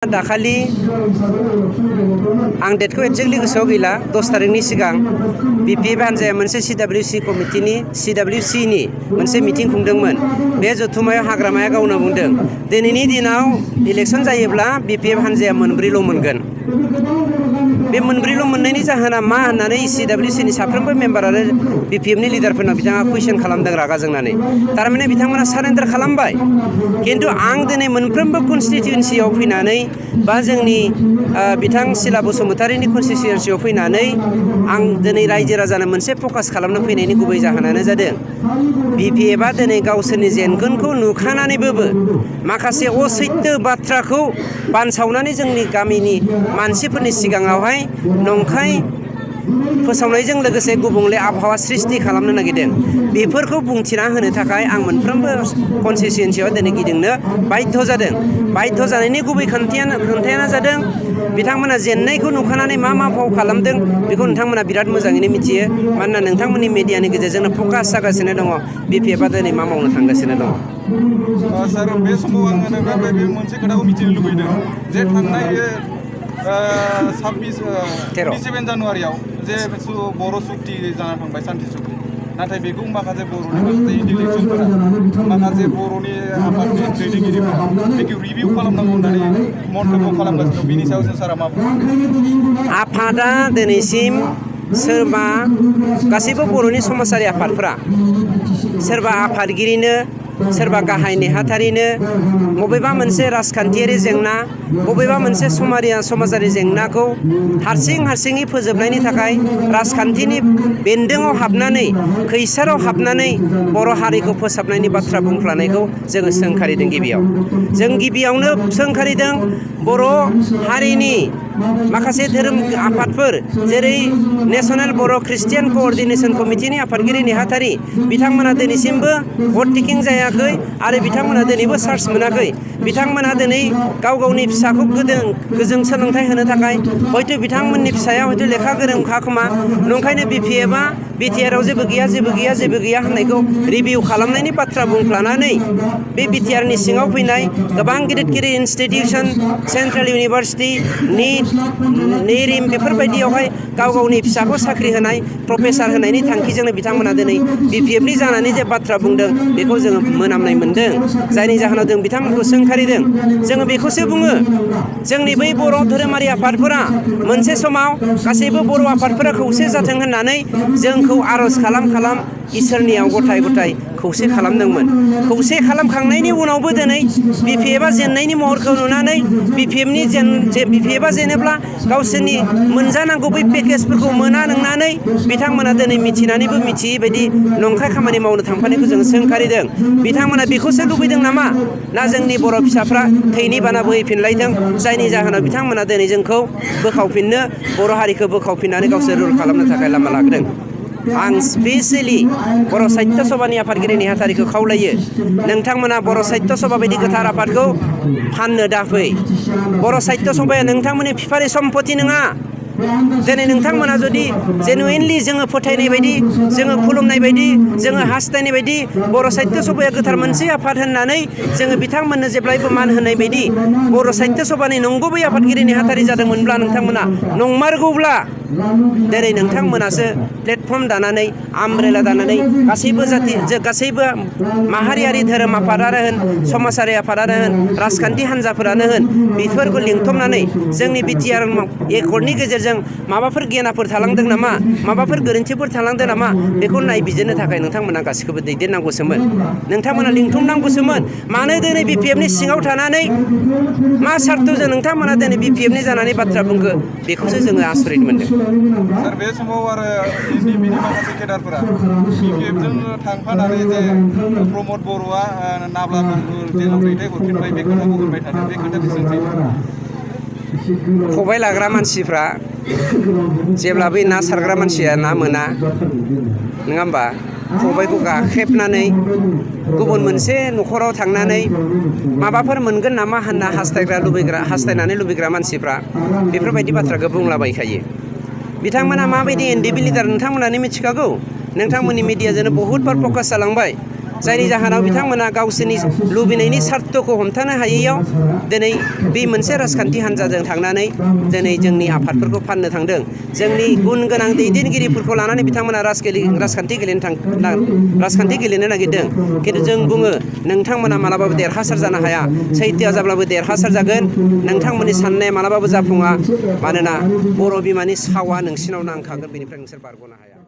दाखालि आं डेटखौ एक्जेक्टलि गोसोआव गैला 10 तारिखनि सिगां बिपिएफ हान्जाया मोनसे सिडब्लिउसि कमिटिनि सिडब्लिउसिनि मोनसे मिटिं खुंदोंमोन। बे जथुमायाव हाग्रामाया गावनो बुंदों दिनैनि दिनाव इलेक्सन जायोब्ला बिपिएफ हान्जाया मोनब्रैल' मोनगोन। बे मोनब्रैल' मोननायनि जाहोना मा होननानै सिडब्लिउसिनि साफ्रोमबो मेम्बार आरो बिपिएफनि लिडारफोरनाव बिथाङा कुइसन खालामदों रागा जोंनानै। थारमाने बिथांमोना सारेन्डार खालामबाय। खिन्थु आं दिनै मोनफ्रोमबो कनस्टिटिउन्सियाव फैनानै बा जोंनि बिथां सिला बसुमतारीनि कनस्टिटिउन्सियाव फैनानै आं दिनै रायजो राजानो मोनसे फकास खालामनो फैनायनि गुबै जाहोनानो जादों बिपिएफआ दिनै गावसोरनि जेनगोनखौ नुखानानैबाबो माखासे असैथो बाथ्राखौ बानसावनानै जोंनि गामिनि मानसिफोरनि सिगाङावहाय नंखाय फोसावनायजों लोगोसे गुबुंले आबहावा सृष्टि खालामनो नागिरदों। बेफोरखौ बुंथिना होनो थाखाय आं मोनफ्रोमबो कनस्टिटिउन्सियाव दिनै गिदिंनो बाध्य जादों। बाध्य जानायनि गुबै खोथायानो जादों बिथांमोना जेननायखौ नुखानानै मा फाव खालामदों बेखौ नोंथांमोना बिराद मोजाङैनो मिथियो। मानोना नोंथांमोननि मिडियानि गेजेरजोंनो फकास जागासिनो दङ बिपिएफआ दिनै मा मावनो थांगासिनो दङ। सार बे समाव आङो नोंथांनिफ्राय बे मोनसे खोथाखौ मिथिनो लुबैदों जे थांनाय 27 जानुवारियाव जे बर' सुक्ति जाना थांबाय सान्ति सुक्ति, नाथाय बेखौ माखासे बर'नि माखासे इन्टेलेक्सुवेलफोरा माखासे बर'नि आफादनि दैदेनगिरिफोरा बेखौ रिभिउ खालामनांगौ होननानै मन्तब्य खालामगासिनो दं। बेनि सायाव जों सारा मा बुङो? आफादा दिनैसिम सोरबा गासैबो बर'नि समाजारि आफादफोरा सोरबा आफादगिरिनो सोरबा गाहाय नेहाथारिनो बबेबा मोनसे राजखान्थियारि जेंना बबेबा मोनसे समाजारि जेंनाखौ हारसिङै फोजोबनायनि थाखाय राजखान्थिनि बेन्दोङाव हाबनानै खैसाराव हाबनानै बर' हारिखौ फोसाबनायनि बाथ्रा बुंफ्लानायखौ जोङो सोंखारिदों। जों गिबियावनो सोंखारिदों बर' हारिनि माखासे धोरोम आफादफोर जेरै नेशनेल बर' ख्रिस्टियान क'अर्डिनेशन कमिटिनि आफादगिरि नेहाथारि बिथांमोना दिनैसिमबो भट टेकिं जायाखै आरो बिथांमोना दिनैबो चार्ज मोनाखै। बिथांमोना दिनै गावनि फिसाखौ गोजों सोलोंथाइ होनो थाखाय हयथ' बिथांमोननि फिसाया हयथ' लेखा गोरोंखा खोमा, नंखायनो बिपिएफआ बिटिआरआव जेबो गैया होननायखौ रिभिउ खालामनायनि बाथ्रा बुंफ्लानानै बे बिटिआरनि सिङाव फैनाय गोबां गिदिर इनस्टिटिउसन सेन्ट्रेल इउनिभारसिटि निट नेरिम बेफोरबायदियावहाय गावनि फिसाखौ साख्रि होनाय प्रफेसार होनायनि थांखिजोंनो बिथांमोना दिनै बिपिएफनि जानानै जे बाथ्रा बुंदों बेखौ जोङो मोनामनाय मोनदों। जायनि जाहोनाव जों बिथांमोनखौ सोंखारिदों। जोङो बेखौसो बुङो जोंनि बै बर' धोरोमारि आफादफोरा मोनसे समाव गासैबो बर' आफादफोरा खौसे जाथों होननानै जोंखौ आर'ज खालाम इसोरनियाव गथाय खौसे खालामदोंमोन। खौसे खालामखांनायनि उनावबो दिनै बिपिएफआ जेननायनि महरखौ नुनानै बिपिएफआ जेनोब्ला गावसोरनि मोनजानांगौ बै पेकेजफोरखौ मोना नंनानै बिथांमोना दिनै मिथिनानैबो मिथियै बायदि नंखाय खामानि मावनो थांफानायखौ जों सोंखारिदों। बिथांमोना बेखौसो लुबैदों नामा ना जोंनि बर' फिसाफ्रा थैनि बाना बोहैफिनलायथों, जायनि जाहोनाव बिथांमोना दिनै जोंखौ बोखावफिननो बर' हारिखौ बोखावफिननानै गावसोर रुल खालामनो थाखाय लामा लादों। आं स्पेसियेलि बर' साहित्य सभानि आफादगिरि नेहाथारिखौ खावलायो नोंथांमोना बर' साहित्य सभा बायदि गोथार आफादखौ फाननो दाफै। बर' साहित्य सभाया नोंथांमोननि फिफारि सम्पति नङा। दिनै नोंथांमोना जुदि जेनुइनलि जोङो फोथायनाय बायदि जोङो खुलुमनाय बायदि जोङो हास्थायनाय बायदि बर' साहित्य सभाया गोथार मोनसे आफाद होननानै जोङो बिथांमोननो जेब्लायबो मान होनाय बायदि बर' साहित्य सभानि नंगुबै आफादगिरि नेहाथारि जादोंमोनब्ला नोंथांमोना नंमारगौब्ला दिनै नोंथांमोनासो प्लेटफर्म दानानै आमब्रेला दानानै गासैबो माहारियारि धोरोम आफादानो होन समाजारि आफादानो होन राजखान्थि हान्जाफोरानो होन बेफोरखौ लिंथुमनानै जोंनि बिटिआर एकर्डनि गेजेरजों माबाफोर गेनाफोर थालांदों नामा, माबाफोर गोरोन्थिफोर थालांदों नामा बेखौ नायबिजिरनो थाखाय नोंथांमोना गासैखौबो दैदेननांगौसोमोन। नोंथांमोना लिंथुमनांगौसोमोन। मानो दिनै बिपिएफनि सिङाव थानानै मा सार्थ'जों नोंथांमोना दिनै बिपिएफनि जानानै बाथ्रा बुंखो बेखौसो जोङो आसरित मोनदों। सार बे समाव आरो एनडिएफबिनि माखासे केडारफोरा बिपिएफजों थांफानानै जे प्रमद बर'आ नाब्लाबो जेलाव दैथायहरफिनबाय बे खोथाखौ होनबाय थादों। बे खोथाया बेसेबां सैथो? खबाइ लाग्रा मानसिफ्रा जेब्ला बै ना सारग्रा मानसिया ना मोना नङा होमबा, खबाइखौ गाख्रेबनानै गुबुन मोनसे न'खराव थांनानै माबाफोर मोनगोन नामा होनना हास्थायनानै लुबैग्रा मानसिफ्रा बेफोरबायदि बाथ्राखौ बुंलाबायखायो। बिथांमोना माबायदि एनडिएफबि लिडार नोंथांमोनानो मिथिखागौ। नोंथांमोननि मिडियाजोंनो बहुतबार फकास जालांबाय। जायनि जाहोनाव बिथांमोना गावसोरनि लुबैनायनि सार्थखौ हमथानो हायैयाव दिनै बे मोनसे राजखान्थि हान्जाजों थांनानै दिनै जोंनि आफादफोरखौ फाननो थांदों। जोंनि गुन गोनां दैदेनगिरिफोरखौ लानानै बिथांमोना राजखान्थि गेलेनो नागिरदों। खिन्थु जों बुङो नोंथांमोना मालाबाबो देरहासार जानो हाया। सैथोआ जाब्लाबो देरहासार जागोन। नोंथांमोननि साननाया मालाबाबो जाफुङा। मानोना बर' बिमानि सावा नोंसिनाव नांखागोन, बेनिफ्राय नोंसोर बारग'नो हाया।